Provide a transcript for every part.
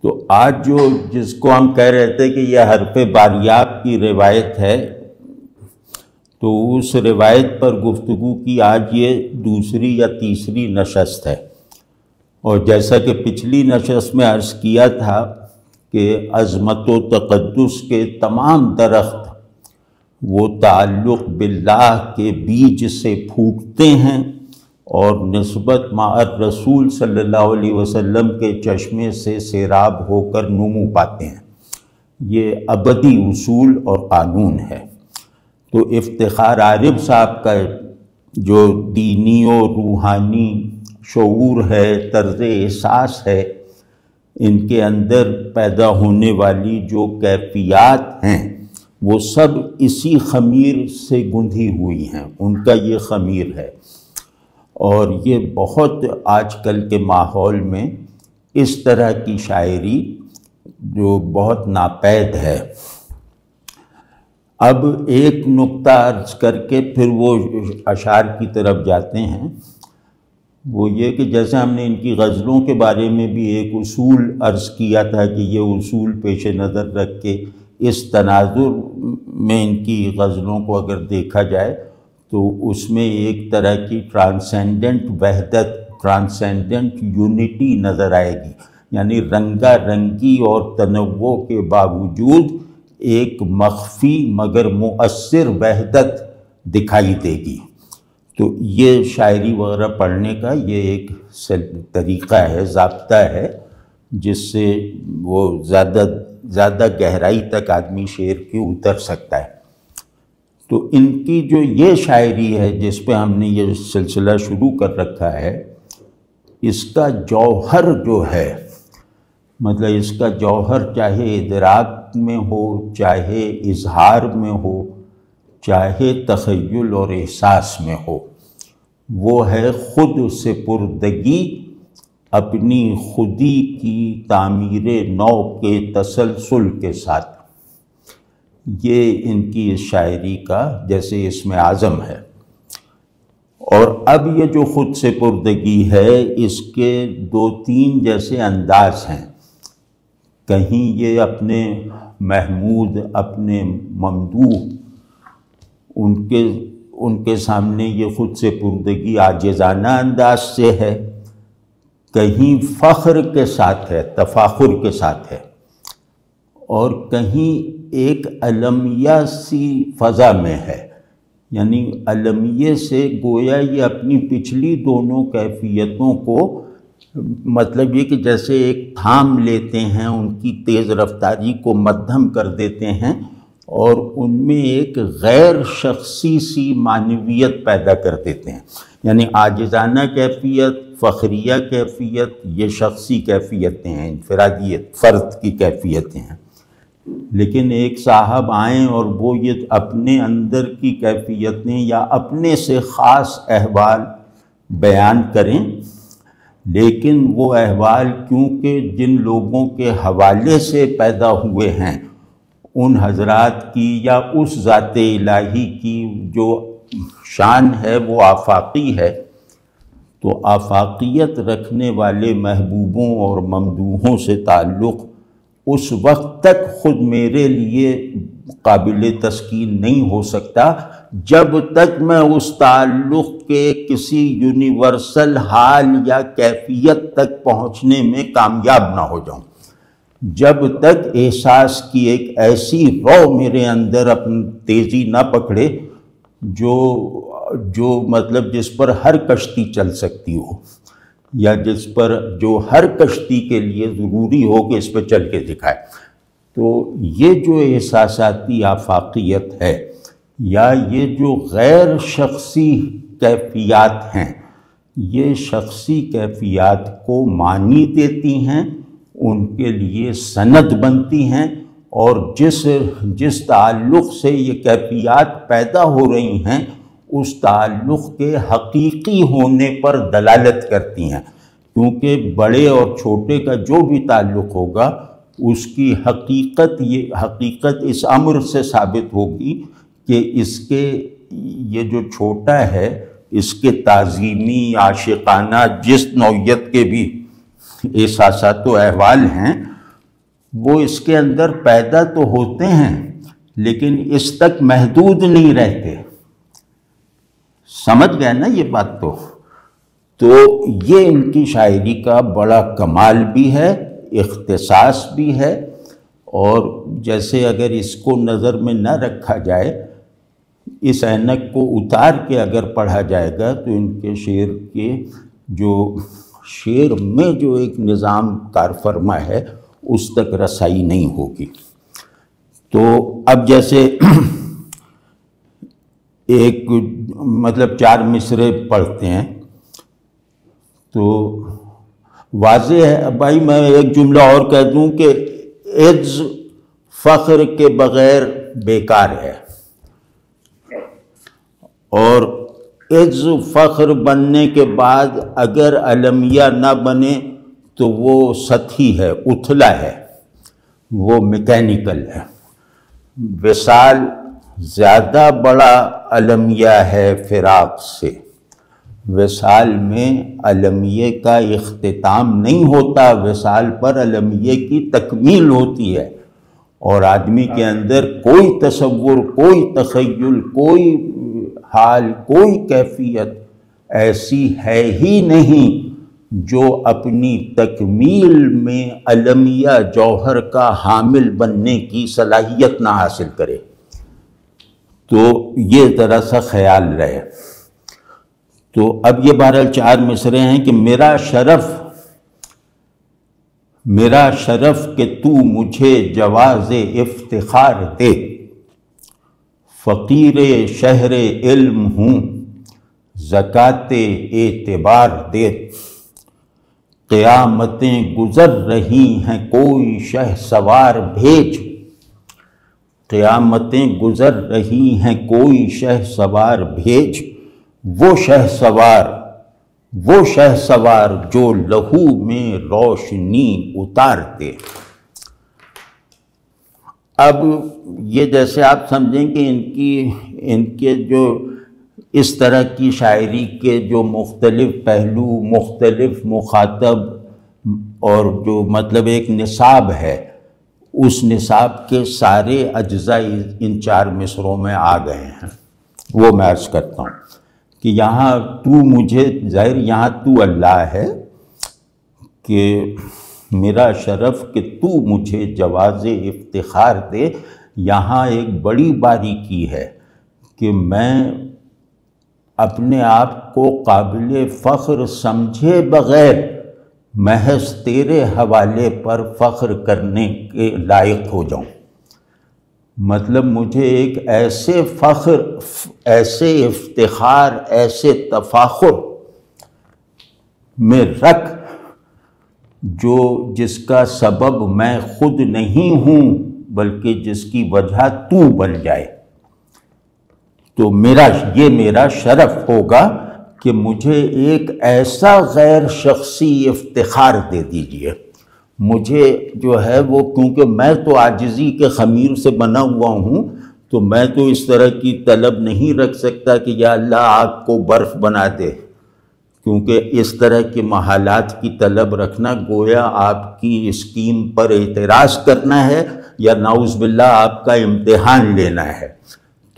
تو آج جس کو ہم کہہ رہے تھے کہ یہ حرف باریاب کی روایت ہے، تو اس روایت پر گفتگو کی آج یہ دوسری یا تیسری نشست ہے۔ اور جیسا کہ پچھلی نشست میں عرض کیا تھا کہ عظمت و تقدس کے تمام درخت وہ تعلق باللہ کے بیج سے پھوٹتے ہیں اور نسبت مع رسول صلی اللہ علیہ وسلم کے چشمے سے سیراب ہو کر نمو پاتے ہیں۔ یہ ابدی اصول اور قانون ہے۔ تو افتخار عارف صاحب کا جو دینی و روحانی شعور ہے، طرز احساس ہے، ان کے اندر پیدا ہونے والی جو کیفیات ہیں وہ سب اسی خمیر سے گندھی ہوئی ہیں، ان کا یہ خمیر ہے۔ اور یہ بہت آج کل کے ماحول میں اس طرح کی شاعری جو بہت ناپید ہے۔ اب ایک نقطہ عرض کر کے پھر وہ اشعار کی طرف جاتے ہیں، وہ یہ کہ جیسے ہم نے ان کی غزلوں کے بارے میں بھی ایک اصول عرض کیا تھا کہ یہ اصول پیش نظر رکھ کے اس تناظر میں ان کی غزلوں کو اگر دیکھا جائے تو اس میں ایک طرح کی ٹرانسینڈنٹ وحدت، ٹرانسینڈنٹ یونٹی نظر آئے گی، یعنی رنگا رنگی اور تنوع کے باوجود ایک مخفی مگر مؤثر وحدت دکھائی دے گی۔ تو یہ شاعری وغیرہ پڑھنے کا یہ ایک طریقہ ہے، ضابطہ ہے، جس سے وہ زیادہ گہرائی تک آدمی شعر کی اتر سکتا ہے۔ تو ان کی جو یہ شاعری ہے جس پہ ہم نے یہ سلسلہ شروع کر رکھا ہے، اس کا جوہر جو ہے، مطلب اس کا جوہر چاہے ادراک میں ہو، چاہے اظہار میں ہو، چاہے تخیل اور احساس میں ہو، وہ ہے خود سپردگی اپنی خودی کی تعمیر نو کے تسلسل کے ساتھ۔ یہ ان کی اس شاعری کا جیسے اسم اعظم ہے۔ اور اب یہ جو خود سپردگی ہے، اس کے دو تین جیسے انداز ہیں۔ کہیں یہ اپنے محمود، اپنے ممدوح، ان کے سامنے یہ خود سپردگی عاجزانہ انداز سے ہے، کہیں فخر کے ساتھ ہے، تفاخر کے ساتھ ہے، اور کہیں ایک علمیہ سی فضا میں ہے، یعنی علمیہ سے گویا یہ اپنی پچھلی دونوں کیفیتوں کو، مطلب یہ کہ جیسے ایک تھام لیتے ہیں، ان کی تیز رفتاری کو مدھم کر دیتے ہیں اور ان میں ایک غیر شخصی سی معنویت پیدا کر دیتے ہیں، یعنی عاجزانہ کیفیت، فخریہ کیفیت، یہ شخصی کیفیتیں ہیں، انفرادیت، فرد کی کیفیتیں ہیں۔ لیکن ایک صاحب آئیں اور وہ یہ اپنے اندر کی کیفیتیں یا اپنے سے خاص احوال بیان کریں، لیکن وہ احوال کیونکہ جن لوگوں کے حوالے سے پیدا ہوئے ہیں، ان حضرات کی یا اس ذات الہی کی جو شان ہے وہ آفاقی ہے، تو آفاقیت رکھنے والے محبوبوں اور ممدوحوں سے تعلق اس وقت تک خود میرے لیے قابل تسکین نہیں ہو سکتا جب تک میں اس تعلق کے کسی یونیورسل حال یا کیفیت تک پہنچنے میں کامیاب نہ ہو جاؤں، جب تک احساس کی ایک ایسی رو میرے اندر اپنی تیزی نہ پکڑے جو مطلب جس پر ہر کشتی چل سکتی ہو، یا جس پر جو ہر کشتی کے لیے ضروری ہو کہ اس پہ چل کے دکھائے۔ تو یہ جو احساساتی آفاقیت ہے یا یہ جو غیر شخصی کیفیات ہیں، یہ شخصی کیفیات کو معنی دیتی ہیں، ان کے لیے سند بنتی ہیں، اور جس تعلق سے یہ کیفیات پیدا ہو رہی ہیں اس تعلق کے حقیقی ہونے پر دلالت کرتی ہیں، کیونکہ بڑے اور چھوٹے کا جو بھی تعلق ہوگا اس کی حقیقت اس امر سے ثابت ہوگی کہ اس کے یہ جو چھوٹا ہے اس کے تعظیمی، عاشقانہ جس نوعیت کے بھی احساسات و احوال ہیں وہ اس کے اندر پیدا تو ہوتے ہیں لیکن اس تک محدود نہیں رہتے. سمجھ گئے نا یہ بات؟ تو یہ ان کی شاعری کا بڑا کمال بھی ہے، اختصاص بھی ہے. اور جیسے اگر اس کو نظر میں نہ رکھا جائے، اس اینک کو اتار کے اگر پڑھا جائے گا تو ان کے شعر کے جو شعر میں جو ایک نظام کار فرما ہے اس تک رسائی نہیں ہوگی. تو اب جیسے ایک مطلب 4 مصرے پڑھتے ہیں تو واضح ہے. بھائی میں ایک جملہ اور کہہ دوں کہ عز فخر کے بغیر بیکار ہے، اور عز فخر بننے کے بعد اگر المیہ نہ بنے تو وہ سطحی ہے، اتھلا ہے، وہ میکینیکل ہے. وصال زیادہ بڑا المیہ ہے فراق سے. وصال میں المیہ کا اختتام نہیں ہوتا، وصال پر المیہ کی تکمیل ہوتی ہے. اور آدمی کے اندر کوئی تصور، کوئی تخیل، کوئی حال، کوئی کیفیت ایسی ہے ہی نہیں جو اپنی تکمیل میں المیہ جوہر کا حامل بننے کی صلاحیت نہ حاصل کرے. تو یہ ذرا سا خیال رہے. تو اب یہ بہرحال 4 مصرے ہیں کہ میرا شرف کہ تو مجھے جواز افتخار دے، فقیر شہر علم ہوں زکوٰۃ اعتبار دے. قیامتیں گزر رہی ہیں کوئی شہ سوار بھیج، قیامتیں گزر رہی ہیں کوئی شہ سوار بھیج. وہ شہ سوار جو لہو میں روشنی اتار دے. اب یہ جیسے آپ سمجھیں کہ ان کے جو اس طرح کی شاعری کے جو مختلف پہلو، مختلف مخاطب اور جو مطلب ایک نصاب ہے، اس نصاب کے سارے اجزاء ان 4 مصروں میں آ گئے ہیں. وہ میں عرض کرتا ہوں کہ یہاں تو مجھے، ظاہر یہاں تو اللہ ہے کہ میرا شرف کہ تو مجھے جواز افتخار دے. یہاں ایک بڑی باریکی ہے کہ میں اپنے آپ کو قابل فخر سمجھے بغیر محض تیرے حوالے پر فخر کرنے کے لائق ہو جاؤں. مطلب مجھے ایک ایسے فخر، ایسے افتخار، ایسے تفاخر میں رکھ جس کا سبب میں خود نہیں ہوں بلکہ جس کی وجہ تو بن جائے. تو یہ میرا شرف ہوگا کہ مجھے ایک ایسا غیر شخصی افتخار دے دیجئے. مجھے جو ہے وہ، کیونکہ میں تو عاجزی کے خمیر سے بنا ہوا ہوں، تو میں تو اس طرح کی طلب نہیں رکھ سکتا کہ یا اللہ آگ کو برف بنا دے، کیونکہ اس طرح کے محالات کی طلب رکھنا گویا آپ کی اسکیم پر اعتراض کرنا ہے یا نعوذ باللہ آپ کا امتحان لینا ہے.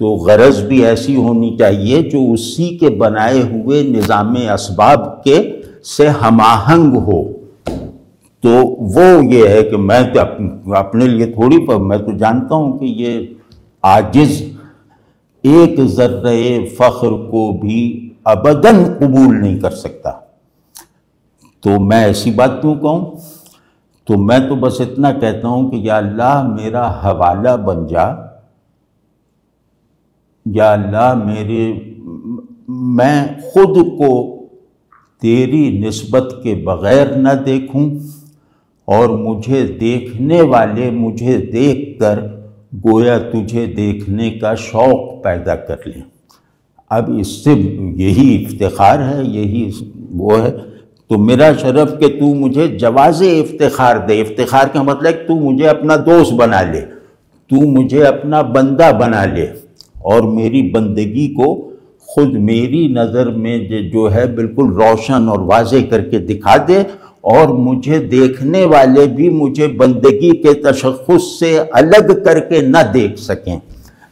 تو غرض بھی ایسی ہونی چاہیے جو اسی کے بنائے ہوئے نظام اسباب کے سے ہم آہنگ ہو. تو وہ یہ ہے کہ میں تو اپنے لیے تھوڑی پر، میں تو جانتا ہوں کہ یہ عاجز ایک ذرہ فخر کو بھی ابداً قبول نہیں کر سکتا. تو میں ایسی بات کیوں کہوں؟ تو میں تو بس اتنا کہتا ہوں کہ یا اللہ میرا حوالہ بن جا، یا اللہ میں خود کو تیری نسبت کے بغیر نہ دیکھوں اور مجھے دیکھنے والے مجھے دیکھ کر گویا تجھے دیکھنے کا شوق پیدا کر لیں. اب اس سے یہی افتخار ہے، یہی وہ ہے. تو میرا شرف کہ تو مجھے جواز افتخار دے. افتخار کا مطلب ہے کہ تو مجھے اپنا دوست بنا لے، تو مجھے اپنا بندہ بنا لے، اور میری بندگی کو خود میری نظر میں جو ہے بالکل روشن اور واضح کر کے دکھا دے، اور مجھے دیکھنے والے بھی مجھے بندگی کے تشخص سے الگ کر کے نہ دیکھ سکیں،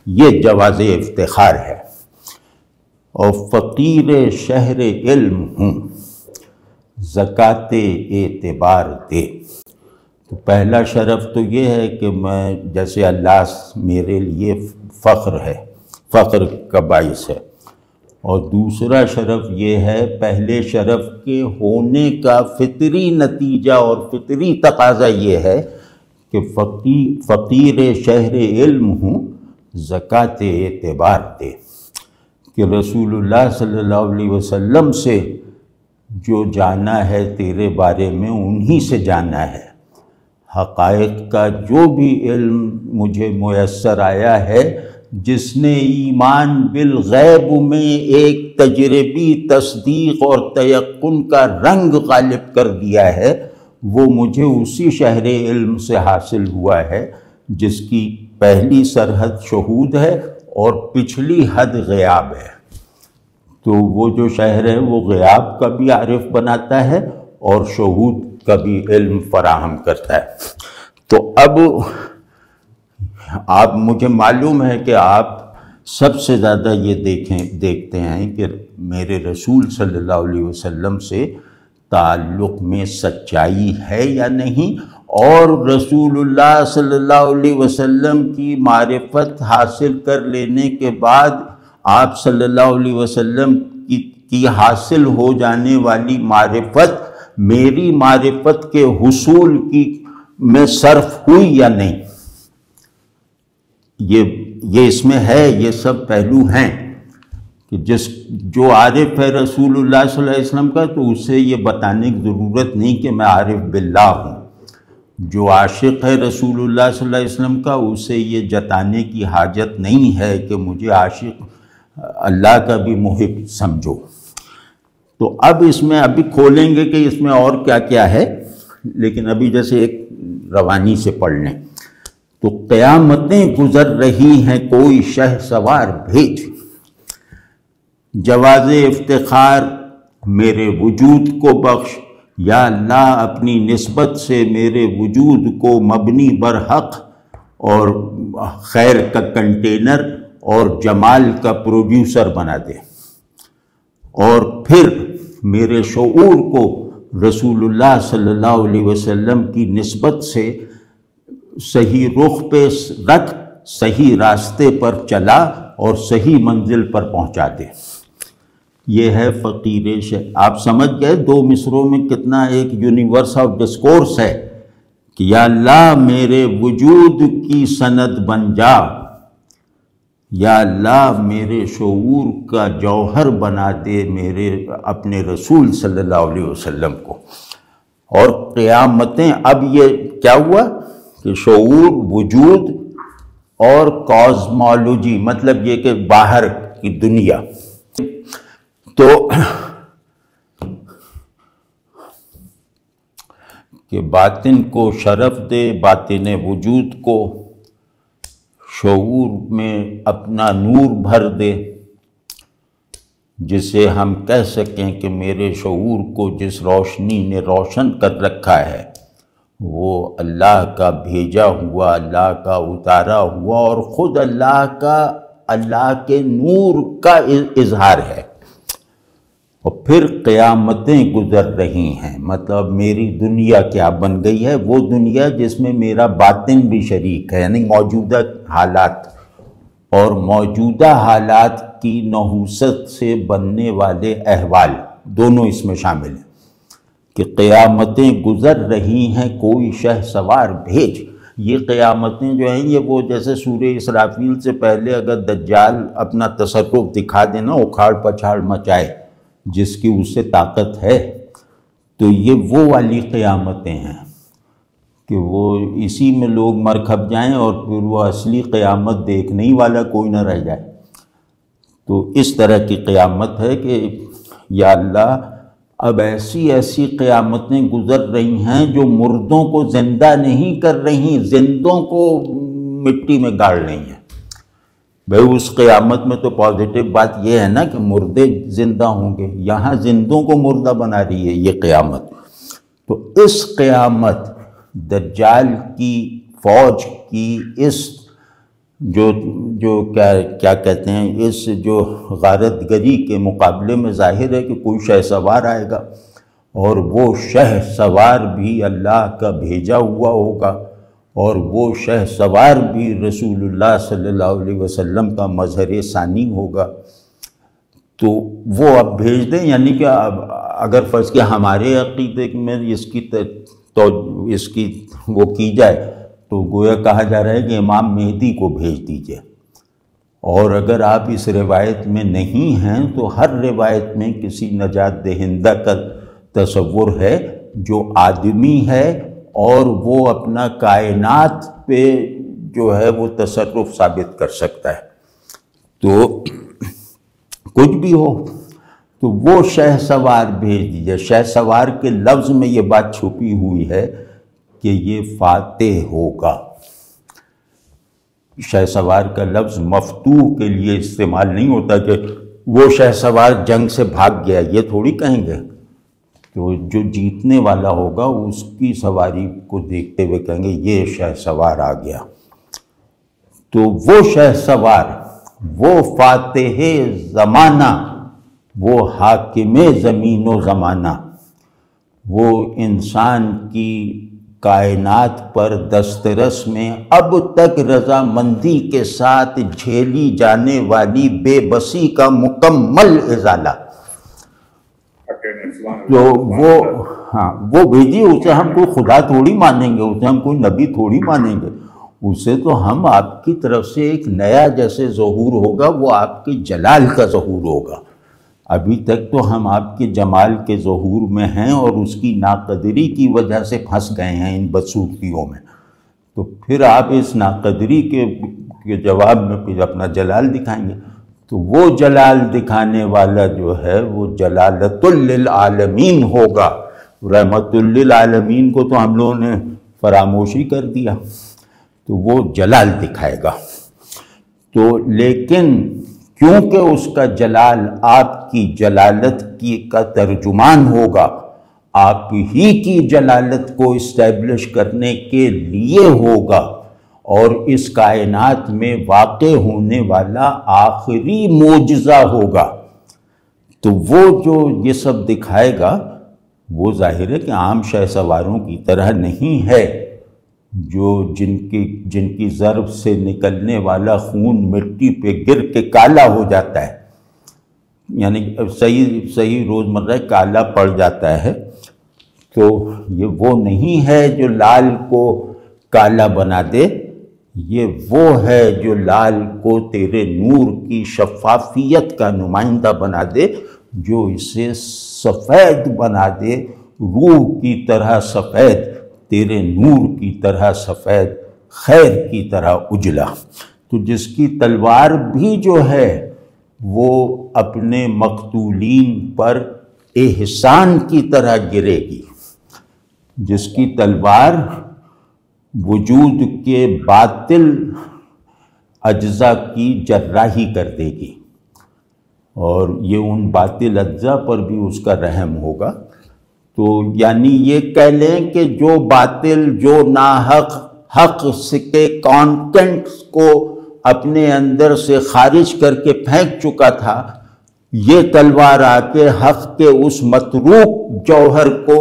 یہ جواز افتخار ہے۔ اور فقیر شہر علم ہوں، زکوٰۃ اعتبار دے۔ تو پہلا شرف تو یہ ہے کہ میں جیسے اللہ میرے لیے فخر ہے، فخر کا باعث ہے۔ اور دوسرا شرف یہ ہے، پہلے شرف کے ہونے کا فطری نتیجہ اور فطری تقاضا یہ ہے کہ فقیر شہر علم ہوں، زکوٰۃ اعتبار دے، کہ رسول اللہ صلی اللہ علیہ وسلم سے جو جانا ہے تیرے بارے میں انہی سے جانا ہے۔ حقائق کا جو بھی علم مجھے میسر آیا ہے، جس نے ایمان بالغیب میں ایک تجربی تصدیق اور تیقن کا رنگ غالب کر دیا ہے، وہ مجھے اسی شہر علم سے حاصل ہوا ہے جس کی پہلی سرحد شہود ہے اور پچھلی حد غیاب ہے۔ تو وہ جو شہر ہے وہ غیاب کا بھی عارف بناتا ہے اور شہود کا بھی علم فراہم کرتا ہے۔ تو اب آپ مجھے معلوم ہے کہ آپ سب سے زیادہ یہ دیکھتے ہیں کہ میرے رسول صلی اللہ علیہ وسلم سے تعلق میں سچائی ہے یا نہیں، اور رسول اللہ صلی اللہ علیہ وسلم کی معرفت حاصل کر لینے کے بعد آپ صلی اللہ علیہ وسلم کی حاصل ہو جانے والی معرفت میری معرفت کے حصول میں صرف ہوئی یا نہیں، یہ اس میں ہے۔ یہ سب پہلو ہیں کہ جو عارف ہے رسول اللہ صلی اللہ علیہ وسلم کا، تو اسے یہ بتانے کی ضرورت نہیں کہ میں عارف باللہ ہوں۔ جو عاشق ہے رسول اللہ صلی اللہ علیہ وسلم کا، اسے یہ جتانے کی حاجت نہیں ہے کہ مجھے عاشق اللہ کا بھی محب سمجھو۔ تو اب اس میں ابھی کھولیں گے کہ اس میں اور کیا کیا ہے، لیکن ابھی جیسے ایک روانی سے پڑھ لیں۔ تو قیامتیں گزر رہی ہیں کوئی شہ سوار بھیج، جواز افتخار میرے وجود کو بخش، یا اللہ اپنی نسبت سے میرے وجود کو مبنی بر حق اور خیر کا کنٹینر اور جمال کا پروڈیوسر بنا دے، اور پھر میرے شعور کو رسول اللہ صلی اللہ علیہ وسلم کی نسبت سے صحیح رخ پہ رکھ، صحیح راستے پر چلا اور صحیح منزل پر پہنچا دے۔ یہ ہے فقیر آپ سمجھ گئے دو مصروں میں کتنا ایک یونیورس آف ڈسکورس ہے کہ یا اللہ میرے وجود کی سند بن جا، یا اللہ میرے شعور کا جوہر بنا دے میرے اپنے رسول صلی اللہ علیہ وسلم کو۔ اور قیامتیں، اب یہ کیا ہوا کہ شعور، وجود اور کازمالوجی، مطلب یہ کہ باہر کی دنیا، تو کہ باطن کو شرف دے، باطن وجود کو شعور میں اپنا نور بھر دے، جسے ہم کہہ سکیں کہ میرے شعور کو جس روشنی نے روشن کر رکھا ہے وہ اللہ کا بھیجا ہوا، اللہ کا اتارا ہوا اور خود اللہ کے نور کا اظہار ہے۔ اور پھر قیامتیں گزر رہی ہیں، مطلب میری دنیا کیا بن گئی ہے، وہ دنیا جس میں میرا باطن بھی شریک ہے، یعنی موجودہ حالات اور موجودہ حالات کی نحوست سے بننے والے احوال دونوں اس میں شامل ہیں کہ قیامتیں گزر رہی ہیں کوئی شہ سوار بھیج۔ یہ قیامتیں جو ہیں یہ وہ جیسے سورہ اسرافیل سے پہلے اگر دجال اپنا تصرف دکھا دینا، اکھاڑ پچھاڑ مچائے، جس کی اس سے طاقت ہے، تو یہ وہ والی قیامتیں ہیں کہ وہ اسی میں لوگ مر کھپ جائیں اور پھر وہ اصلی قیامت دیکھنے ہی والا کوئی نہ رہ جائے۔ تو اس طرح کی قیامت ہے کہ یا اللہ اب ایسی قیامتیں گزر رہی ہیں جو مردوں کو زندہ نہیں کر رہی، زندوں کو مٹی میں گاڑ رہی ہیں۔ بھئی اس قیامت میں تو پازیٹیو بات یہ ہے نا کہ مردے زندہ ہوں گے، یہاں زندوں کو مردہ بنا رہی ہے یہ قیامت۔ تو اس قیامت دجال کی فوج کی اس جو کیا کہتے ہیں اس جو غارت گری کے مقابلے میں ظاہر ہے کہ کوئی شہ سوار آئے گا، اور وہ شہ سوار بھی اللہ کا بھیجا ہوا ہوگا، اور وہ شہ سوار بھی رسول اللہ صلی اللہ علیہ وسلم کا مظہر ثانی ہوگا۔ تو وہ اب بھیج دیں، یعنی کہ اگر فرض کہ ہمارے عقیدے میں اس کی وہ کی جائے تو گویا کہا جا رہا ہے کہ امام مہدی کو بھیج دیجئے، اور اگر آپ اس روایت میں نہیں ہیں تو ہر روایت میں کسی نجات دہندہ کا تصور ہے جو آدمی ہے اور وہ اپنا کائنات پہ جو ہے وہ تصرف ثابت کر سکتا ہے۔ تو کچھ بھی ہو تو وہ شہ سوار بھیج دیجئے۔ شہ سوار کے لفظ میں یہ بات چھپی ہوئی ہے کہ یہ فاتح ہوگا۔ شہ سوار کا لفظ مفتوح کے لیے استعمال نہیں ہوتا کہ وہ شہ سوار جنگ سے بھاگ گیا، یہ تھوڑی کہیں گے۔ تو جو جیتنے والا ہوگا اس کی سواری کو دیکھتے ہوئے کہیں گے یہ شہ سوار آ گیا۔ تو وہ شہ سوار، وہ فاتح زمانہ، وہ حاکم زمین و زمانہ، وہ انسان کی کائنات پر دسترس میں اب تک رضامندی کے ساتھ جھیلی جانے والی بے بسی کا مکمل ازالہ۔ تو وہ بھیجیے، اسے ہم کوئی خدا تھوڑی مانیں گے، اسے ہم کوئی نبی تھوڑی مانیں گے، اسے تو ہم آپ کی طرف سے ایک نیا جیسے ظہور ہوگا، وہ آپ کے جلال کا ظہور ہوگا۔ ابھی تک تو ہم آپ کے جمال کے ظہور میں ہیں اور اس کی ناقدری کی وجہ سے پھنس گئے ہیں ان بدصورتیوں میں، تو پھر آپ اس ناقدری کے جواب میں پھر اپنا جلال دکھائیں گے۔ تو وہ جلال دکھانے والا جو ہے وہ جلالت للعالمین ہوگا۔ رحمت للعالمین کو تو ہم لوگوں نے فراموشی کر دیا، تو وہ جلال دکھائے گا۔ تو لیکن کیونکہ اس کا جلال آپ کی جلالت کا ترجمان ہوگا، آپ ہی کی جلالت کو اسٹیبلش کرنے کے لیے ہوگا، اور اس کائنات میں واقع ہونے والا آخری معجزہ ہوگا، تو وہ جو یہ سب دکھائے گا وہ ظاہر ہے کہ عام شہ سواروں کی طرح نہیں ہے، جو جن کی ضرب سے نکلنے والا خون مٹی پہ گر کے کالا ہو جاتا ہے، یعنی صحیح روزمرہ کالا پڑ جاتا ہے، تو یہ وہ نہیں ہے جو لال کو کالا بنا دے، یہ وہ ہے جو لال کو تیرے نور کی شفافیت کا نمائندہ بنا دے، جو اسے سفید بنا دے، روح کی طرح سفید، تیرے نور کی طرح سفید، خیر کی طرح اجلا۔ تو جس کی تلوار بھی جو ہے وہ اپنے مقتولین پر احسان کی طرح گرے گی، جس کی تلوار وجود کے باطل اجزاء کی جراحی کر دے گی، اور یہ ان باطل اجزاء پر بھی اس کا رحم ہوگا۔ تو یعنی یہ کہہ لیں کہ جو باطل، جو ناحق حق کے کانٹینٹس کو اپنے اندر سے خارج کر کے پھینک چکا تھا، یہ تلوار آ کے حق کے اس متروک جوہر کو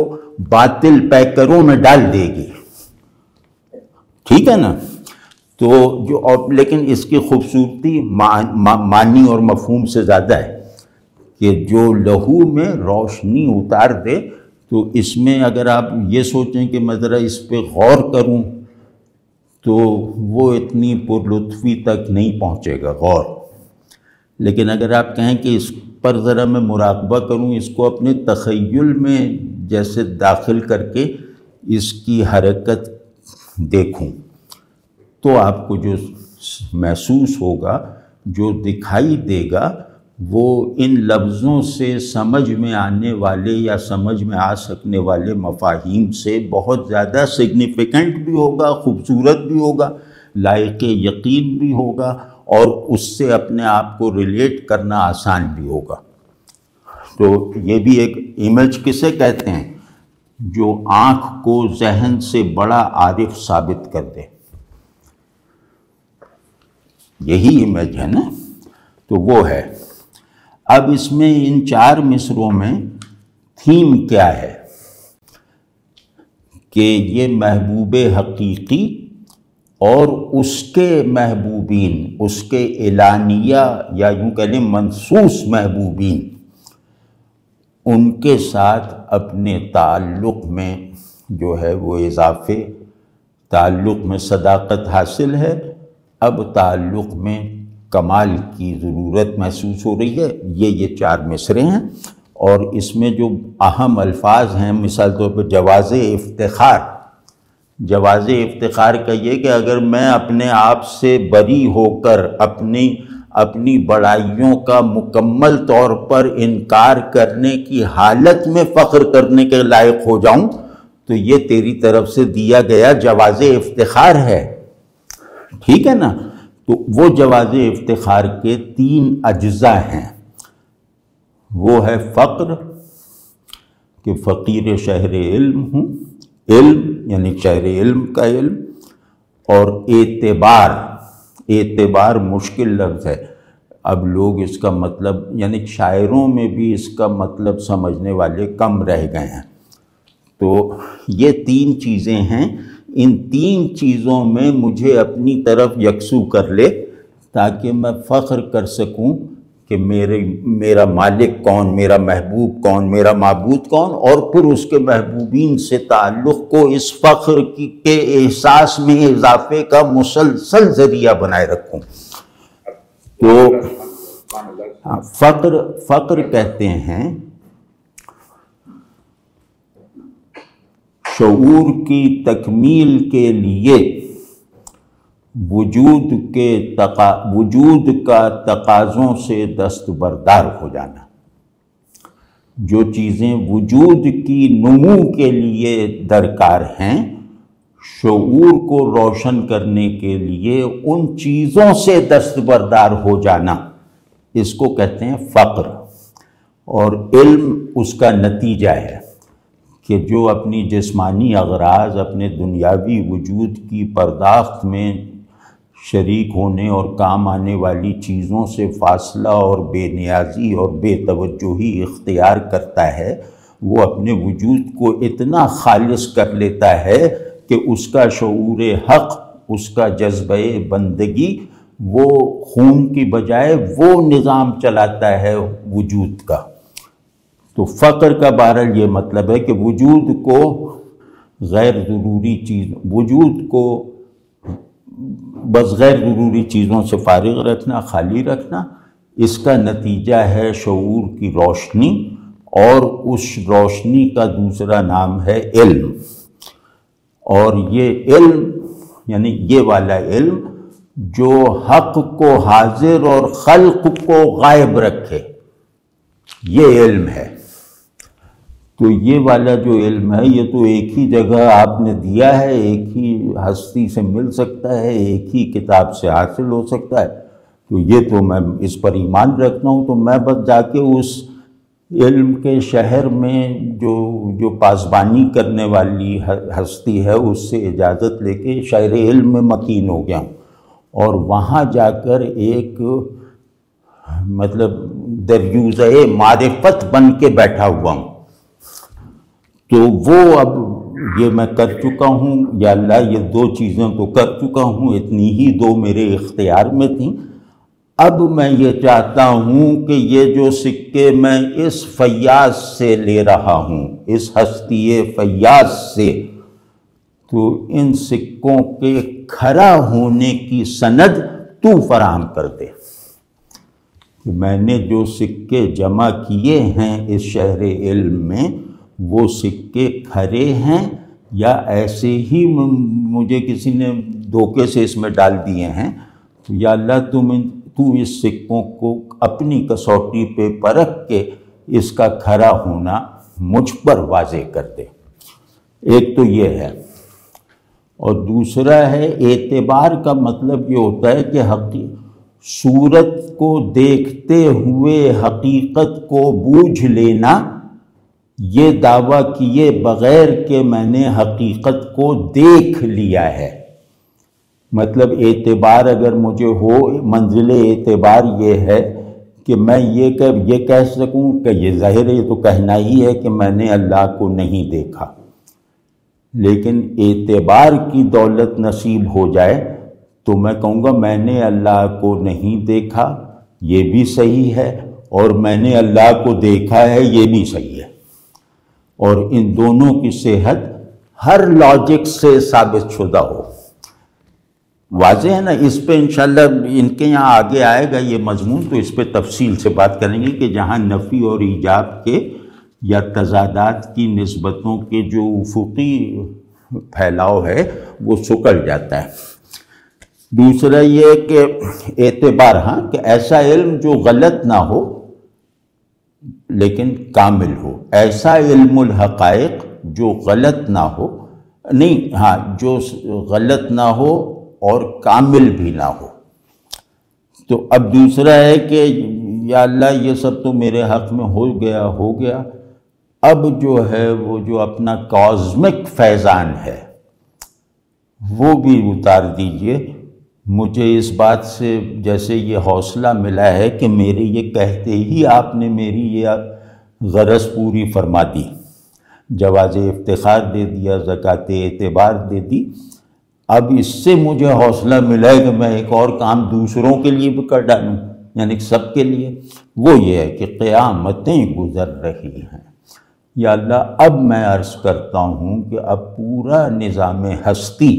باطل پیکروں میں ڈال دے گی، ٹھیک ہے نا؟ تو لیکن اس کی خوبصورتی معنی اور مفہوم سے زیادہ ہے کہ جو لہو میں روشنی اتار دے، تو اس میں اگر آپ یہ سوچیں کہ میں ذرا اس پہ غور کروں تو وہ اتنی پرلطفی تک نہیں پہنچے گا غور، لیکن اگر آپ کہیں کہ اس پر ذرا میں مراقبہ کروں، اس کو اپنے تخیل میں جیسے داخل کر کے اس کی حرکت دیکھوں، تو آپ کو جو محسوس ہوگا، جو دکھائی دے گا، وہ ان لفظوں سے سمجھ میں آنے والے یا سمجھ میں آ سکنے والے مفاہیم سے بہت زیادہ سگنیفیکنٹ بھی ہوگا، خوبصورت بھی ہوگا، لائق یقین بھی ہوگا، اور اس سے اپنے آپ کو ریلیٹ کرنا آسان بھی ہوگا۔ تو یہ بھی ایک امیج کسے کہتے ہیں؟ جو آنکھ کو ذہن سے بڑا عارف ثابت کر دے. یہی امیج ہے نا، تو وہ ہے. اب اس میں ان 4 مصروں میں تھیم کیا ہے کہ یہ محبوب حقیقی اور اس کے محبوبین، اس کے اعلانیہ یا یوں کہہ لیں منصوص محبوبین، ان کے ساتھ اپنے تعلق میں جو ہے وہ اضافے، تعلق میں صداقت حاصل ہے، اب تعلق میں کمال کی ضرورت محسوس ہو رہی ہے. یہ 4 مصرے ہیں، اور اس میں جو اہم الفاظ ہیں، مثال طور پر جواز افتخار. جواز افتخار کا یہ کہ اگر میں اپنے آپ سے بری ہو کر اپنی بڑائیوں کا مکمل طور پر انکار کرنے کی حالت میں فخر کرنے کے لائق ہو جاؤں تو یہ تیری طرف سے دیا گیا جواز افتخار ہے. ٹھیک ہے نا؟ تو وہ جواز افتخار کے 3 اجزاء ہیں. وہ ہے فقر، کہ فقیر شہر علم ہوں، علم یعنی شہر علم کا علم، اور اعتبار مشکل لفظ ہے. اب لوگ اس کا مطلب، یعنی شاعروں میں بھی اس کا مطلب سمجھنے والے کم رہ گئے ہیں. تو یہ 3 چیزیں ہیں. ان 3 چیزوں میں مجھے اپنی طرف یکسو کر لے تاکہ میں فخر کر سکوں کہ میرا مالک کون، میرا محبوب کون، میرا معبود کون، اور پھر اس کے محبوبین سے تعلق کو اس فخر کے احساس میں اضافے کا مسلسل ذریعہ بنائے رکھوں. تو فقر کہتے ہیں شعور کی تکمیل کے لیے وجود کا تقاضوں سے دستبردار ہو جانا. جو چیزیں وجود کی نمو کے لیے درکار ہیں، شعور کو روشن کرنے کے لیے ان چیزوں سے دستبردار ہو جانا، اس کو کہتے ہیں فقر. اور علم اس کا نتیجہ ہے کہ جو اپنی جسمانی اغراض، اپنے دنیاوی وجود کی پرداخت میں شریک ہونے اور کام آنے والی چیزوں سے فاصلہ اور بے نیازی اور بے توجہی اختیار کرتا ہے، وہ اپنے وجود کو اتنا خالص کر لیتا ہے کہ اس کا شعور حق، اس کا جذبہ بندگی، وہ خون کی بجائے وہ نظام چلاتا ہے وجود کا. تو فقر کا بہرحال یہ مطلب ہے کہ وجود کو غیر ضروری وجود کو بس غیر ضروری چیزوں سے فارغ رکھنا، خالی رکھنا. اس کا نتیجہ ہے شعور کی روشنی، اور اس روشنی کا دوسرا نام ہے علم. اور یہ علم یعنی یہ والا علم جو حق کو حاضر اور خلق کو غائب رکھے، یہ علم ہے. تو یہ والا جو علم ہے یہ تو ایک ہی جگہ آپ نے دیا ہے، ایک ہی ہستی سے مل سکتا ہے، ایک ہی کتاب سے حاصل ہو سکتا ہے. تو یہ تو میں اس پر ایمان رکھتا ہوں. تو میں بس جا کے اس علم کے شہر میں جو پاسبانی کرنے والی ہستی ہے اس سے اجازت لے کے شہر علم میں مکین ہو گیا ہوں، اور وہاں جا کر ایک مطلب دریوزہ معرفت بن کے بیٹھا ہوا ہوں. تو وہ اب یہ میں کر چکا ہوں. یا اللہ یہ 2 چیزیں تو کر چکا ہوں، اتنی ہی 2 میرے اختیار میں تھیں. اب میں یہ چاہتا ہوں کہ یہ جو سکے میں اس فیاض سے لے رہا ہوں، اس ہستی فیاض سے، تو ان سکوں کے کھڑا ہونے کی سند تو فراہم کر دے. میں نے جو سکے جمع کیے ہیں اس شہر علم میں، وہ سکے کھرے ہیں یا ایسے ہی مجھے کسی نے دھوکے سے اس میں ڈال دیے ہیں. تو یا اللہ تو اس سکوں کو اپنی کسوٹی پہ پرکھ کے اس کا کھرا ہونا مجھ پر واضح کر دے. ایک تو یہ ہے. اور دوسرا ہے اعتبار کا مطلب یہ ہوتا ہے کہ صورت کو دیکھتے ہوئے حقیقت کو بوجھ لینا یہ دعویٰ کیے بغیر کہ میں نے حقیقت کو دیکھ لیا ہے۔ مطلب اعتبار اگر مجھے ہو، منزل اعتبار یہ ہے کہ میں یہ کہہ سکوں کہ یہ ظاہر ہے، یہ تو کہنا ہی ہے کہ میں نے اللہ کو نہیں دیکھا، لیکن اعتبار کی دولت نصیب ہو جائے تو میں کہوں گا میں نے اللہ کو نہیں دیکھا، یہ بھی صحیح ہے، اور میں نے اللہ کو دیکھا ہے، یہ بھی صحیح ہے، اور ان دونوں کی صحت ہر لاجک سے ثابت شدہ ہو۔ واضح ہے نا؟ اس پہ انشاءاللہ ان کے یہاں آگے آئے گا یہ مضمون، تو اس پہ تفصیل سے بات کریں گے کہ جہاں نفی اور ایجاب کے یا تضادات کی نسبتوں کے جو افقی پھیلاؤ ہے وہ سکڑ جاتا ہے۔ دوسرا یہ کہ اعتبار، ہاں، کہ ایسا علم جو غلط نہ ہو لیکن کامل ہو، ایسا علم الحقائق جو غلط نہ ہو، نہیں، ہاں، جو غلط نہ ہو اور کامل بھی نہ ہو۔ تو اب دوسرا ہے کہ یا اللہ یہ سب تو میرے حق میں ہو گیا، اب جو ہے وہ جو اپنا کازمک فیضان ہے وہ بھی اتار دیجئے۔ مجھے اس بات سے جیسے یہ حوصلہ ملا ہے کہ میرے یہ کہتے ہی آپ نے میری یہ غرض پوری فرما دی، جواز افتخار دے دیا، زکوٰۃ اعتبار دے دی۔ اب اس سے مجھے حوصلہ ملا ہے کہ میں ایک اور کام دوسروں کے لیے بھی کر ڈالوں، یعنی سب کے لیے، وہ یہ ہے کہ قیامتیں گزر رہی ہیں۔ یا اللہ اب میں عرض کرتا ہوں کہ اب پورا نظام ہستی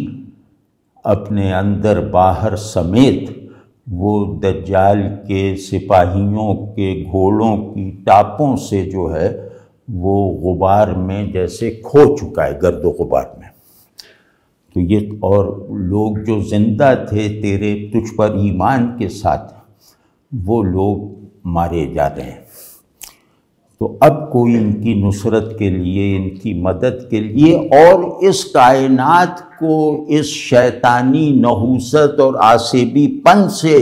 اپنے اندر باہر سمیت وہ دجال کے سپاہیوں کے گھوڑوں کی ٹاپوں سے جو ہے وہ غبار میں جیسے کھو چکا ہے، گرد و غبار میں۔ تو یہ، اور لوگ جو زندہ تھے تیرے تجھ پر ایمان کے ساتھ، وہ لوگ مارے جا رہے ہیں۔ تو اب کوئی ان کی نصرت کے لیے، ان کی مدد کے لیے، اور اس کائنات کو اس شیطانی نحوست اور عاصبی پن سے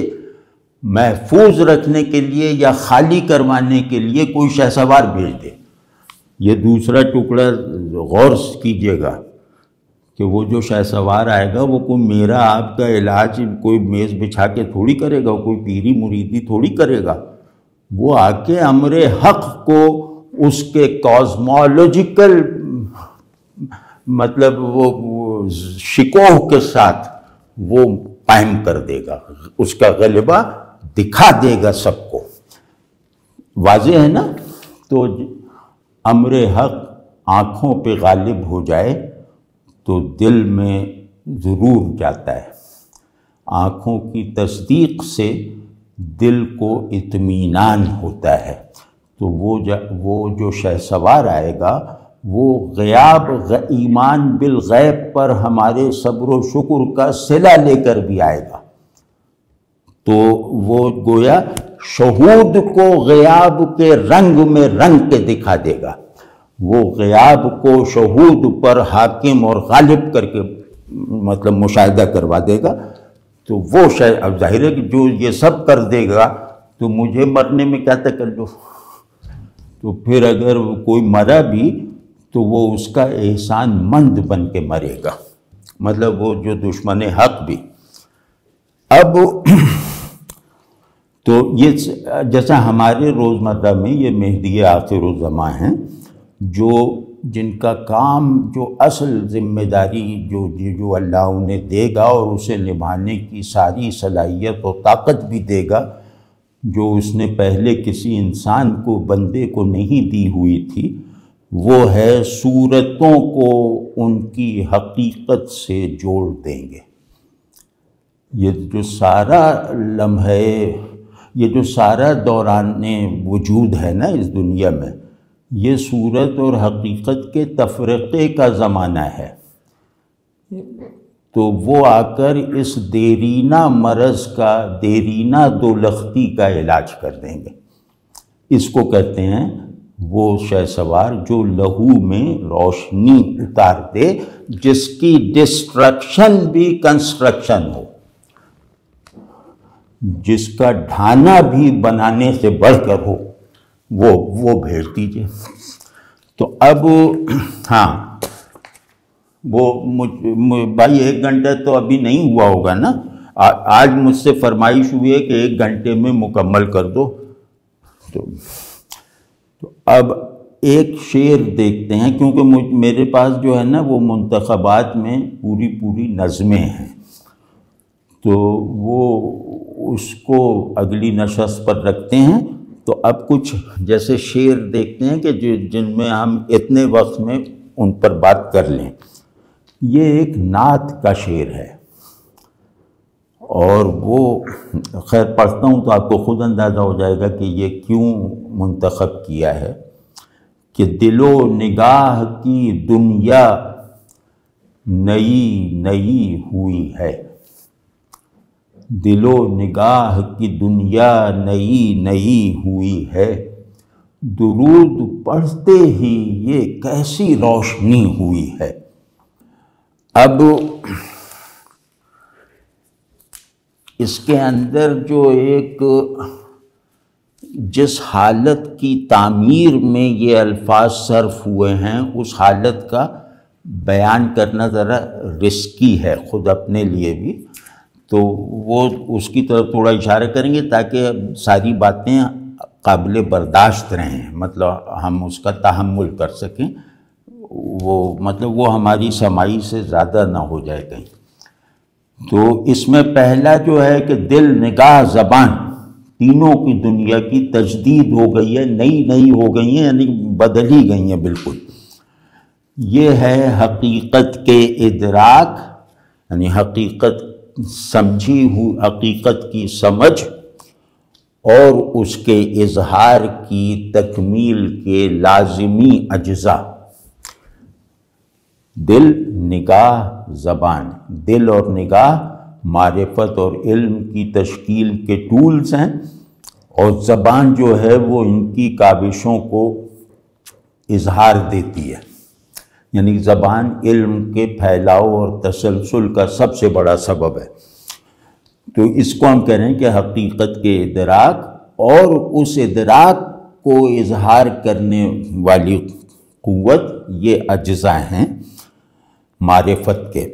محفوظ رکھنے کے لیے یا خالی کروانے کے لیے کوئی شہسوار بھیج دے۔ یہ دوسرا ٹکڑا غور کیجیے گا کہ وہ جو شہسوار آئے گا وہ کوئی میرا آپ کا علاج کوئی میز بچھا کے تھوڑی کرے گا، کوئی پیری مریدی تھوڑی کرے گا، وہ آ کے امر حق کو اس کے کازمولوجیکل مطلب وہ شکوہ کے ساتھ وہ قائم کر دے گا، اس کا غلبہ دکھا دے گا سب کو۔ واضح ہے نا؟ تو امر حق آنکھوں پہ غالب ہو جائے تو دل میں ضرور جاتا ہے، آنکھوں کی تصدیق سے دل کو اطمینان ہوتا ہے۔ تو وہ جو شہسوار آئے گا وہ غیاب ایمان بالغیب پر ہمارے صبر و شکر کا صلہ لے کر بھی آئے گا، تو وہ گویا شہود کو غیاب کے رنگ میں رنگ کے دکھا دے گا، وہ غیاب کو شہود پر حاکم اور غالب کر کے مطلب مشاہدہ کروا دے گا۔ تو وہ اب ظاہر ہے کہ جو یہ سب کر دے گا تو مجھے مرنے میں کیا تکلف؟ تو پھر اگر کوئی مرا بھی تو وہ اس کا احسان مند بن کے مرے گا، مطلب وہ جو دشمن حق بھی۔ اب تو یہ جیسا ہمارے روزمرہ میں یہ مہدی آخر الزماں ہیں، جن کا کام، جو اصل ذمہ داری جو اللہ انہیں دے گا اور اسے نبھانے کی ساری صلاحیت اور طاقت بھی دے گا، جو اس نے پہلے کسی انسان کو، بندے کو نہیں دی ہوئی تھی، وہ ہے صورتوں کو ان کی حقیقت سے جوڑ دیں گے۔ یہ جو سارا لمحہ، یہ جو سارا دوران وجود ہے نا اس دنیا میں، یہ صورت اور حقیقت کے تفرقے کا زمانہ ہے، تو وہ آ کر اس دیرینہ مرض کا، دیرینہ دولختی کا علاج کر دیں گے۔ اس کو کہتے ہیں وہ شہسوار جو لہو میں روشنی اتار دے، جس کی ڈسٹرکشن بھی کنسٹرکشن ہو، جس کا ڈھانا بھی بنانے سے بڑھ کر ہو، وہ بھیج دیجئے۔ تو اب ہاں وہ بھائی 1 گھنٹہ تو ابھی نہیں ہوا ہوگا نا، آج مجھ سے فرمائش ہوئی ہے کہ 1 گھنٹے میں مکمل کر دو. تو اب ایک شعر دیکھتے ہیں، کیونکہ میرے پاس جو ہے نا وہ منتخبات میں پوری نظمیں ہیں، تو وہ اس کو اگلی نشست پر رکھتے ہیں. تو اب کچھ جیسے شعر دیکھتے ہیں کہ جن میں ہم اتنے وقت میں ان پر بات کر لیں. یہ ایک نعت کا شعر ہے، اور وہ خیر پڑھتا ہوں تو آپ کو خود اندازہ ہو جائے گا کہ یہ کیوں منتخب کیا ہے. کہ دل و نگاہ کی دنیا نئی ہوئی ہے، دل و نگاہ کی دنیا نئی ہوئی ہے، درود پڑھتے ہی یہ کیسی روشنی ہوئی ہے. اب اس کے اندر جو ایک جس حالت کی تعمیر میں یہ الفاظ صرف ہوئے ہیں، اس حالت کا بیان کرنا ذرا رسکی ہے خود اپنے لیے بھی، تو وہ اس کی طرف تھوڑا اشارہ کریں گے تاکہ ساری باتیں قابل برداشت رہیں، مطلب ہم اس کا تحمل کر سکیں، وہ ہماری سماعی سے زیادہ نہ ہو جائے کہیں. تو اس میں پہلا جو ہے کہ دل، نگاہ، زبان تینوں کی دنیا کی تجدید ہو گئی ہے، نئی ہو گئی ہیں، یعنی بدل ہی گئی ہیں بالکل. یہ ہے حقیقت کے ادراک، یعنی حقیقت سمجھی ہوئی، حقیقت کی سمجھ اور اس کے اظہار کی تکمیل کے لازمی اجزاء. دل، نگاہ، زبان. دل اور نگاہ معرفت اور علم کی تشکیل کے ٹولز ہیں، اور زبان جو ہے وہ ان کی کاوشوں کو اظہار دیتی ہے، یعنی زبان علم کے پھیلاؤ اور تسلسل کا سب سے بڑا سبب ہے. تو اس کو ہم کہہ رہے ہیں کہ حقیقت کے ادراک اور اس ادراک کو اظہار کرنے والی قوت، یہ اجزاء ہیں معرفت کے.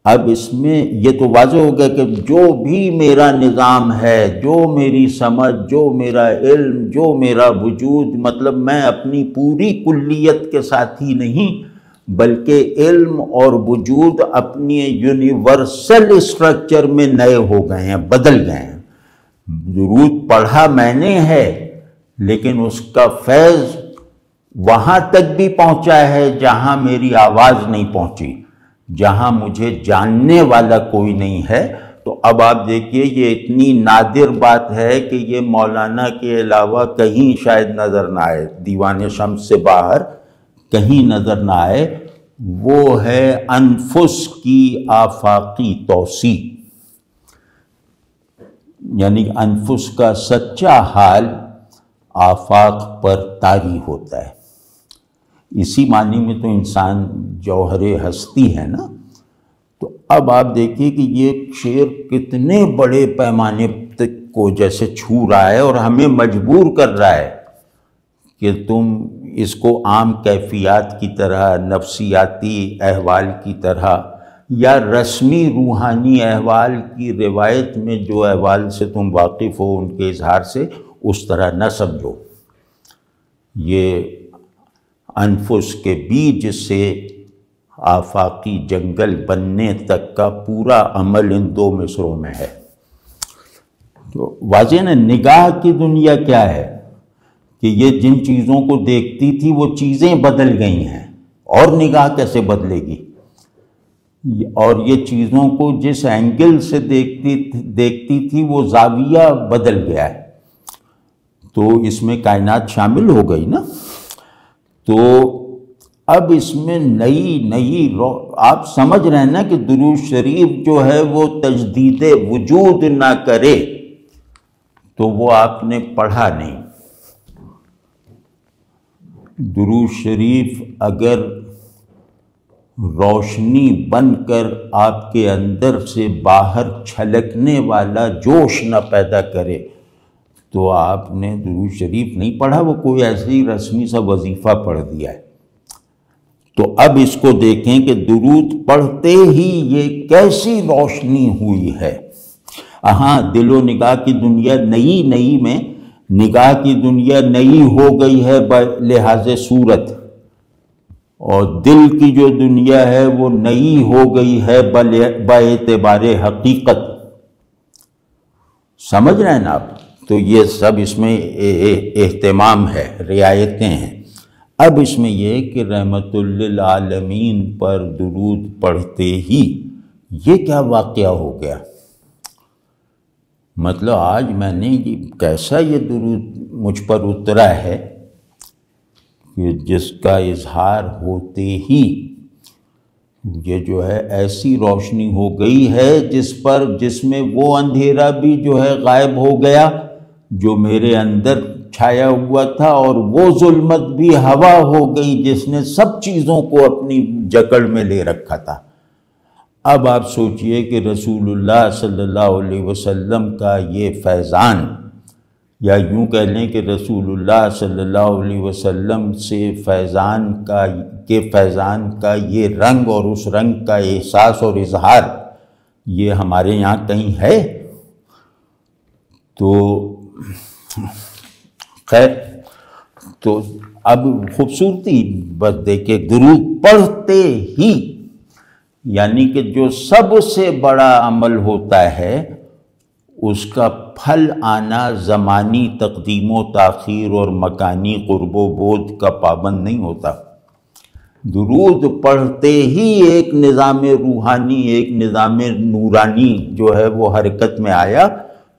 اب اس میں یہ تو واضح ہو گیا کہ جو بھی میرا نظام ہے، جو میری سمجھ، جو میرا علم، جو میرا وجود، مطلب میں اپنی پوری کلیت کے ساتھ ہی نہیں بلکہ علم اور وجود اپنی یونیورسل اسٹرکچر میں نئے ہو گئے ہیں، بدل گئے ہیں. درود پڑھا میں نے ہے، لیکن اس کا فیض وہاں تک بھی پہنچا ہے جہاں میری آواز نہیں پہنچی، جہاں مجھے جاننے والا کوئی نہیں ہے. تو اب آپ دیکھیے یہ اتنی نادر بات ہے کہ یہ مولانا کے علاوہ کہیں شاید نظر نہ آئے، دیوان شمس سے باہر کہیں نظر نہ آئے. وہ ہے انفس کی آفاقی توسیع، یعنی انفس کا سچا حال آفاق پر طاری ہوتا ہے. اسی معنی میں تو انسان جوہر ہستی ہے نا. تو اب آپ دیکھیے کہ یہ شعر کتنے بڑے پیمانے تک کو جیسے چھو رہا ہے اور ہمیں مجبور کر رہا ہے کہ تم اس کو عام کیفیات کی طرح، نفسیاتی احوال کی طرح یا رسمی روحانی احوال کی روایت میں جو احوال سے تم واقف ہو ان کے اظہار سے اس طرح نہ سمجھو. یہ انفس کے بیج سے آفاقی جنگل بننے تک کا پورا عمل ان 2 مصروں میں ہے. تو واضح نا، نگاہ کی دنیا کیا ہے کہ یہ جن چیزوں کو دیکھتی تھی وہ چیزیں بدل گئی ہیں، اور نگاہ کیسے بدلے گی؟ اور یہ چیزوں کو جس اینگل سے دیکھتی تھی وہ زاویہ بدل گیا ہے. تو اس میں کائنات شامل ہو گئی نا. تو اب اس میں نئی آپ سمجھ رہے ہیں نا کہ درود شریف جو ہے وہ تجدید وجود نہ کرے تو وہ آپ نے پڑھا نہیں. درود شریف اگر روشنی بن کر آپ کے اندر سے باہر چھلکنے والا جوش نہ پیدا کرے تو آپ نے درود شریف نہیں پڑھا، وہ کوئی ایسے ہی رسمی سا وظیفہ پڑھ دیا ہے۔ تو اب اس کو دیکھیں کہ درود پڑھتے ہی یہ کیسی روشنی ہوئی ہے۔ ہاں، دل و نگاہ کی دنیا نئی میں نگاہ کی دنیا نئی ہو گئی ہے بلحاظ صورت، اور دل کی جو دنیا ہے وہ نئی ہو گئی ہے باعتبار حقیقت۔ سمجھ رہے ہیں نا آپ؟ تو یہ سب اس میں اہتمام ہے، رعایتیں ہیں۔ اب اس میں یہ کہ رحمت للعالمین پر درود پڑھتے ہی یہ کیا واقعہ ہو گیا؟ مطلب آج میں نے کیسا یہ درود مجھ پر اترا ہے کہ جس کا اظہار ہوتے ہی یہ جو ہے ایسی روشنی ہو گئی ہے جس میں وہ اندھیرا بھی جو ہے غائب ہو گیا جو میرے اندر چھایا ہوا تھا، اور وہ ظلمت بھی ہوا ہو گئی جس نے سب چیزوں کو اپنی جکڑ میں لے رکھا تھا۔ اب آپ سوچئے کہ رسول اللہ صلی اللہ علیہ وسلم کا یہ فیضان، یا یوں کہہ لیں کہ رسول اللہ صلی اللہ علیہ وسلم سے فیضان کا یہ رنگ اور اس رنگ کا احساس اور اظہار یہ ہمارے یہاں کہیں ہے؟ تو خیر، تو اب خوبصورتی بس دیکھیں، درود پڑھتے ہی، یعنی کہ جو سب سے بڑا عمل ہوتا ہے اس کا پھل آنا زمانی تقدیم و تاخیر اور مکانی قرب و بعد کا پابند نہیں ہوتا۔ درود پڑھتے ہی ایک نظام روحانی، ایک نظام نورانی جو ہے وہ حرکت میں آیا،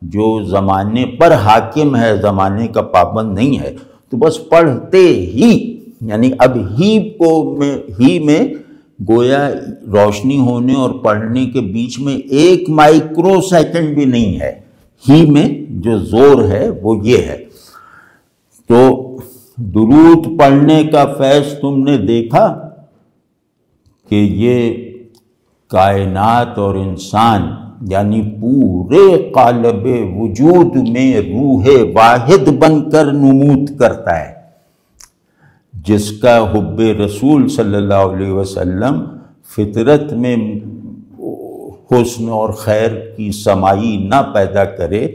جو زمانے پر حاکم ہے، زمانے کا پابند نہیں ہے۔ تو بس پڑھتے ہی، یعنی اب ہی میں گویا روشنی ہونے اور پڑھنے کے بیچ میں ایک مائکرو سیکنڈ بھی نہیں ہے، ہی میں جو زور ہے وہ یہ ہے۔ تو درود پڑھنے کا فیض تم نے دیکھا کہ یہ کائنات اور انسان یعنی پورے قالب وجود میں روح واحد بن کر نمود کرتا ہے، جس کا حب رسول صلی اللہ علیہ وسلم فطرت میں حسن اور خیر کی سمائی نہ پیدا کرے،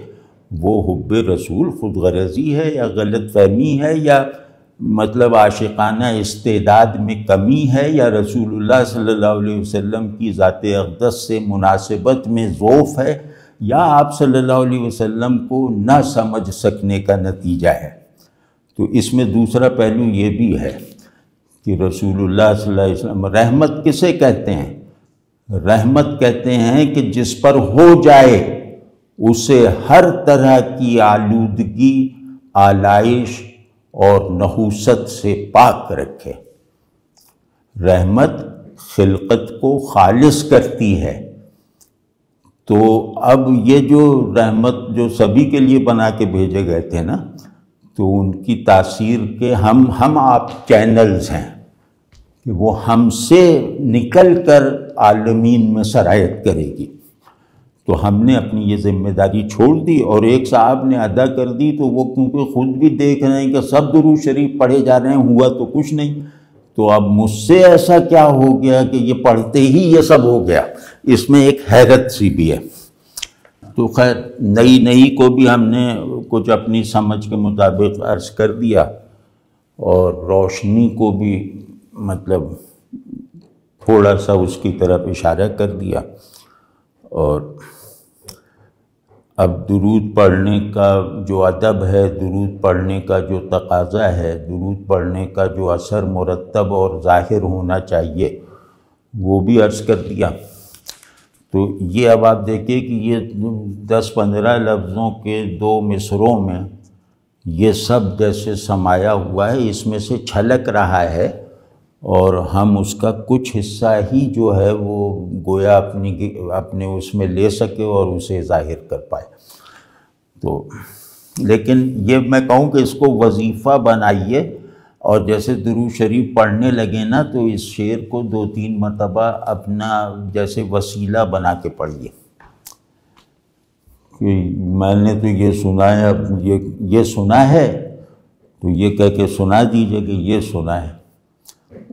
وہ حب رسول خود غرضی ہے یا غلط فہمی ہے، یا مطلب عاشقانہ استعداد میں کمی ہے، یا رسول اللہ صلی اللہ علیہ وسلم کی ذات اقدس سے مناسبت میں ضعف ہے، یا آپ صلی اللہ علیہ وسلم کو نہ سمجھ سکنے کا نتیجہ ہے۔ تو اس میں دوسرا پہلو یہ بھی ہے کہ رسول اللہ صلی اللہ علیہ وسلم رحمت کسے کہتے ہیں؟ رحمت کہتے ہیں کہ جس پر ہو جائے اسے ہر طرح کی آلودگی، آلائش اور نحوست سے پاک رکھے۔ رحمت خلقت کو خالص کرتی ہے۔ تو اب یہ جو رحمت جو سبھی کے لیے بنا کے بھیجے گئے تھے نا، تو ان کی تاثیر کے ہم آپ چینلز ہیں کہ وہ ہم سے نکل کر عالمین میں سرایت کرے گی۔ تو ہم نے اپنی یہ ذمہ داری چھوڑ دی، اور ایک صاحب نے ادا کر دی، تو وہ کیونکہ خود بھی دیکھ رہے ہیں کہ سب درود شریف پڑھے جا رہے ہیں، ہوا تو کچھ نہیں، تو اب مجھ سے ایسا کیا ہو گیا کہ یہ پڑھتے ہی یہ سب ہو گیا۔ اس میں ایک حیرت سی بھی ہے۔ تو خیر، نئی کو بھی ہم نے کچھ اپنی سمجھ کے مطابق عرض کر دیا، اور روشنی کو بھی مطلب تھوڑا سا اس کی طرف اشارہ کر دیا۔ اور اب درود پڑھنے کا جو ادب ہے، درود پڑھنے کا جو تقاضا ہے، درود پڑھنے کا جو اثر مرتب اور ظاہر ہونا چاہیے، وہ بھی عرض کر دیا۔ تو یہ اب آپ دیکھیں کہ یہ 10-15 لفظوں کے 2 مصروں میں یہ سب جیسے سمایا ہوا ہے، اس میں سے چھلک رہا ہے، اور ہم اس کا کچھ حصہ ہی جو ہے وہ گویا اپنے اس میں لے سکے اور اسے ظاہر کر پائے۔ تو لیکن یہ میں کہوں کہ اس کو وظیفہ بنائیے، اور جیسے درود شریف پڑھنے لگے نا تو اس شعر کو 2-3 مرتبہ اپنا جیسے وسیلہ بنا کے پڑھیے کہ میں نے تو یہ سنا ہے، اب یہ سنا ہے تو یہ کہہ کے سنا دیجئے کہ یہ سنا ہے۔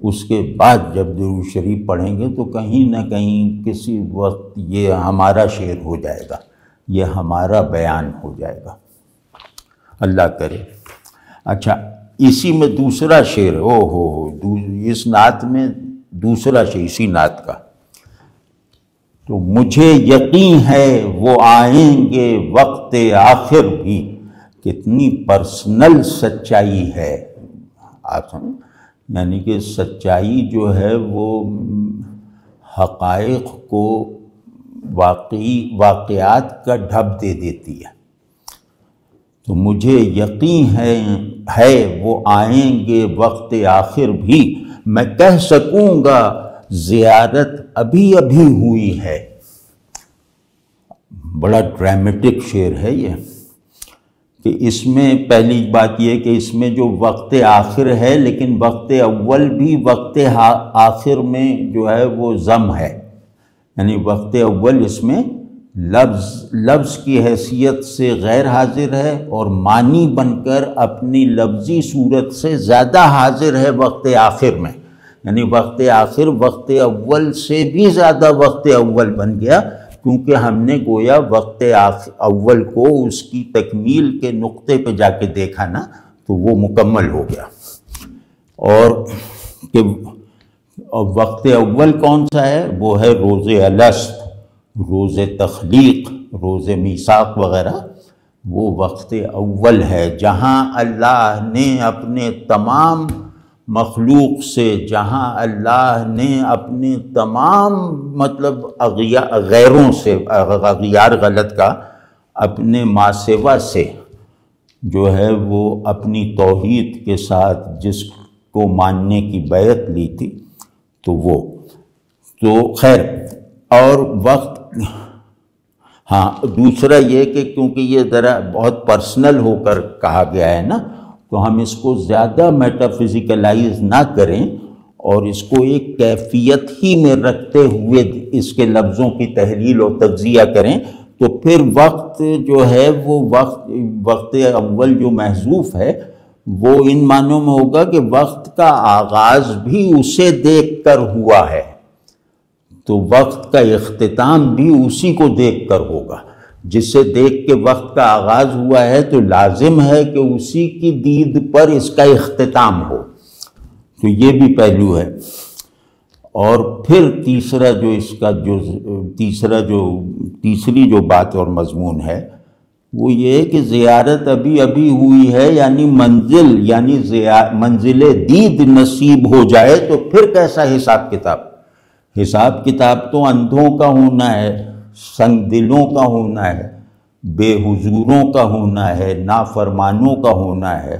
اس کے بعد جب درود شریف پڑھیں گے تو کہیں نہ کہیں کسی وقت یہ ہمارا شعر ہو جائے گا، یہ ہمارا بیان ہو جائے گا، اللہ کرے۔ اچھا، اسی میں دوسرا شعر، اس نعت میں دوسرا شعر اسی نعت کا، تو مجھے یقین ہے وہ آئیں گے وقت آخر بھی۔ کتنی پرسنل سچائی ہے، آپ سمجھ، یعنی کہ سچائی جو ہے وہ حقائق کو واقعات کا ڈھب دے دیتی ہے۔ تو مجھے یقین ہے وہ آئیں گے وقت آخر بھی، میں کہہ سکوں گا زیارت ابھی ابھی ہوئی ہے۔ بڑا ڈرامیٹک شعر ہے یہ، کہ اس میں پہلی بات یہ کہ اس میں جو وقت آخر ہے، لیکن وقت اول بھی وقت آخر میں جو ہے وہ ضم ہے، یعنی وقت اول اس میں لفظ کی حیثیت سے غیر حاضر ہے، اور معنی بن کر اپنی لفظی صورت سے زیادہ حاضر ہے وقت آخر میں، یعنی وقت آخر وقت اول سے بھی زیادہ وقت اول بن گیا، کیونکہ ہم نے گویا وقت اول کو اس کی تکمیل کے نقطے پہ جا کے دیکھا نا، تو وہ مکمل ہو گیا۔ اور وقت اول کون سا ہے؟ وہ ہے روز الست، روز تخلیق، روز میثاق وغیرہ، وہ وقت اول ہے، جہاں اللہ نے اپنے تمام مخلوق سے، جہاں اللہ نے اپنے تمام غیروں سے، اغیار غلط کا، اپنے ماسوا سے جو ہے وہ اپنی توحید کے ساتھ جس کو ماننے کی بیعت لی تھی، تو وہ تو خیر۔ اور وقت، ہاں دوسرا یہ کہ کیونکہ یہ ذرا بہت پرسنل ہو کر کہا گیا ہے نا، تو ہم اس کو زیادہ میٹافزیکلائز نہ کریں، اور اس کو ایک کیفیت ہی میں رکھتے ہوئے اس کے لفظوں کی تحلیل و تجزیہ کریں، تو پھر وقت جو ہے وہ وقت اول جو محذوف ہے وہ ان معنوں میں ہوگا کہ وقت کا آغاز بھی اسے دیکھ کر ہوا ہے، تو وقت کا اختتام بھی اسی کو دیکھ کر ہوگا۔ جسے دیکھ کے وقت کا آغاز ہوا ہے تو لازم ہے کہ اسی کی دید پر اس کا اختتام ہو، تو یہ بھی پہلو ہے۔ اور پھر تیسری جو بات اور مضمون ہے وہ یہ ہے کہ زیارت ابھی ابھی ہوئی ہے، یعنی منزل دید نصیب ہو جائے تو پھر کیسا حساب کتاب؟ حساب کتاب تو اندھوں کا ہونا ہے، سنگ دلوں کا ہونا ہے، بے حضوروں کا ہونا ہے، نافرمانوں کا ہونا ہے،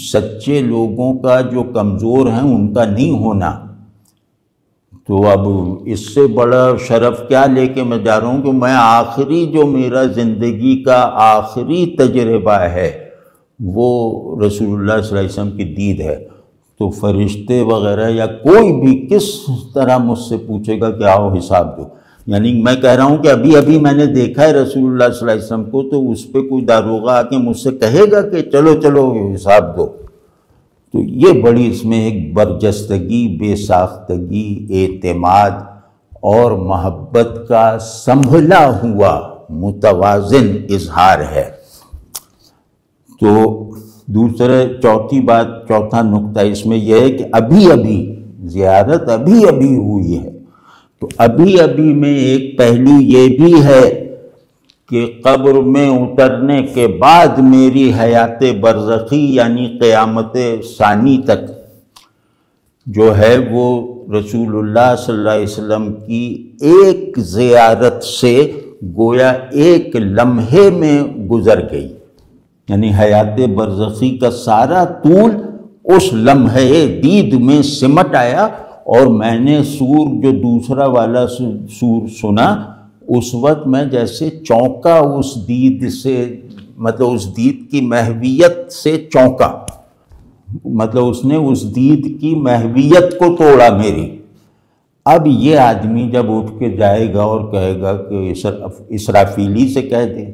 سچے لوگوں کا جو کمزور ہیں ان کا نہیں ہونا۔ تو اب اس سے بڑا شرف کیا لے کے میں جا رہا ہوں کہ میں آخری جو میرا زندگی کا آخری تجربہ ہے وہ رسول اللہ صلی اللہ علیہ وسلم کی دید ہے، تو فرشتے وغیرہ یا کوئی بھی کس طرح مجھ سے پوچھے گا کہ آؤ حساب دو؟ یعنی میں کہہ رہا ہوں کہ ابھی ابھی میں نے دیکھا ہے رسول اللہ صلی اللہ علیہ وسلم کو، تو اس پہ کوئی داروغہ آ کے مجھ سے کہے گا کہ چلو چلو حساب دو؟ تو یہ بڑی اس میں ایک برجستگی، بے ساختگی، اعتماد اور محبت کا سنبھلا ہوا متوازن اظہار ہے۔ تو چوتھا نقطہ اس میں یہ ہے کہ ابھی ابھی زیارت ابھی ابھی ہوئی ہے، تو ابھی ابھی میں ایک پہلو یہ بھی ہے کہ قبر میں اترنے کے بعد میری حیات برزخی یعنی قیامت ثانی تک جو ہے وہ رسول اللہ صلی اللہ علیہ وسلم کی ایک زیارت سے گویا ایک لمحے میں گزر گئی، یعنی حیات برزخی کا سارا طول اس لمحے دید میں سمٹ آیا، اور میں نے جو دوسرا والا سور سنا، اس وقت میں جیسے چونکا اس دید سے، مطلب اس دید کی محویت سے چونکا، مطلب اس نے اس دید کی محویت کو توڑا میری، اب یہ آدمی جب اٹھ کے جائے گا اور کہے گا کہ اسرافیلی سے کہہ دے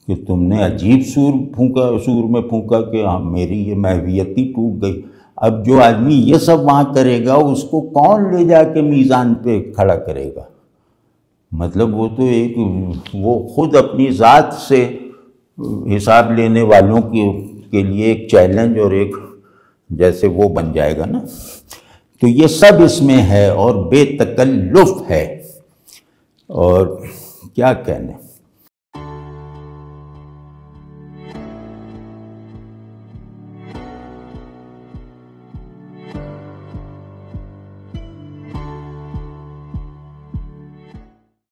کہ تم نے عجیب سور میں پھونکا کہ میری یہ محویت ہی ٹوٹ گئی، اب جو آدمی یہ سب وہاں کرے گا اس کو کون لے جا کے میزان پہ کھڑا کرے گا؟ مطلب وہ تو وہ خود اپنی ذات سے حساب لینے والوں کے لیے ایک چیلنج اور ایک جیسے وہ بن جائے گا نا۔ تو یہ سب اس میں ہے اور بے تکلف ہے، اور کیا کہنے۔